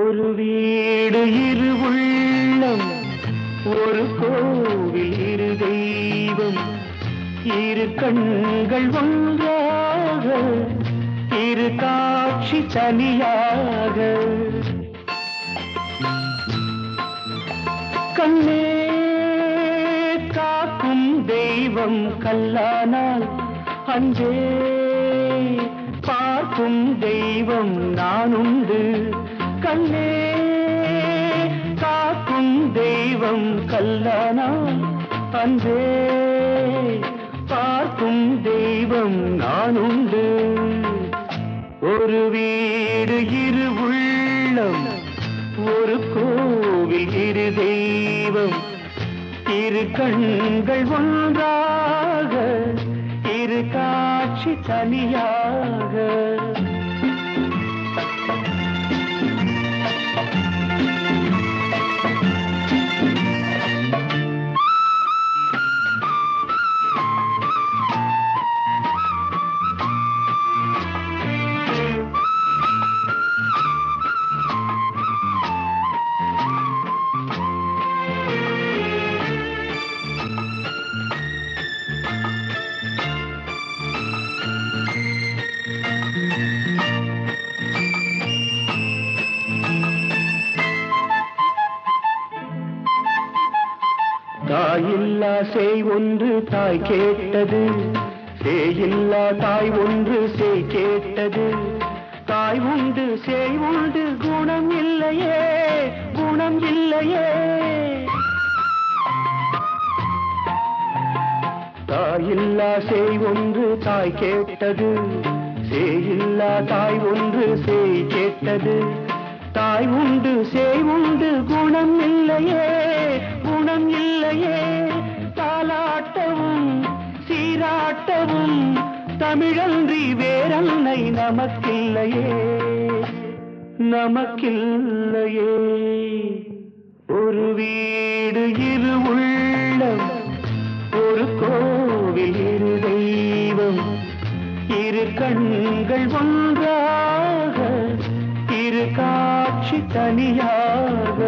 ஒரு வீடு இரு உள்ளம், ஒரு கோவில் இரு தெய்வம், இரு கண்கள் ஒன்றாக, இரு காட்சி தனியாக. கண்ணே காக்கும் தெய்வம் கல்லானால், அஞ்சே பார்க்கும் தெய்வம் நானுண்டு. கண்ணே காக்கும் தெய்வம் கல்லானால், அஞ்சே பார்க்கும் தெய்வம் நானுண்டு. ஒரு வீடு இரு உள்ளம், ஒரு கோவில் இரு தெய்வம், இரு கண்கள் ஒன்றாக, இரு காட்சி தனியாக. தாயில்லா சேய் ஒன்று தாய் கேட்டது, சேயில்லா தாய் ஒன்று சேய் கேட்டது. தாய் உண்டு சேய் உண்டு குணம் இல்லையே, குணம் இல்லையே. தாயில்லா சேய் ஒன்று தாய் கேட்டது, சேயில்லா தாய் ஒன்று சேய் கேட்டது. தாய் உண்டு சேய் உண்டு குணம் இல்லையே, குணம் இல்லையே. தாலாட்டவும் சீராட்டவும் தமிழன்றி வேறன்னை நமக்கில்லையே, நமக்கில்லையே. ஒரு வீடு இரு உள்ளம், ஒரு கோவில் இரு தெய்வம், இரு கண்கள் ஒன்றாக, இரு காட்சி தனியாக.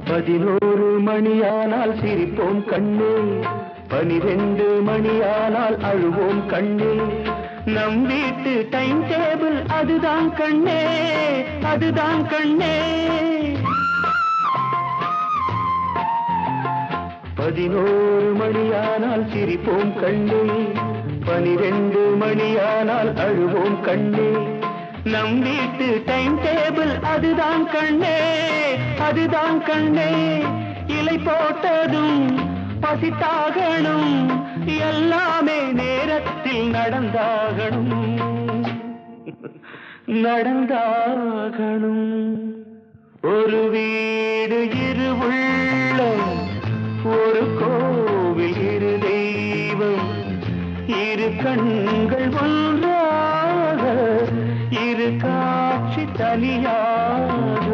பதினோரு மணியானால் சிரிப்போம் கண்ணே, 12 மணியானால் அழுவோம் கண்ணே. நம் வீட்டு டைம் டேபிள் அதுதான் கண்ணே, அதுதான் கண்ணே. 11 மணியானால் சிரிப்போம் கண்ணே, 12 மணியானால் அழுவோம் கண்ணே. நம் வீட்டு டைம் டேபிள் அதுதான் கண்ணே, அதுதான் கண்ணே. இலை போட்டதும் பசித்தாகணும், எல்லாமே நேரத்தில் நடந்தாகணும், நடந்தாகணும். ஒரு வீடு இரு உள்ளம், ஒரு கோவில் இரு தெய்வம், இரு கண்கள் ஒன்றாக, இரு காட்சி தனியாக.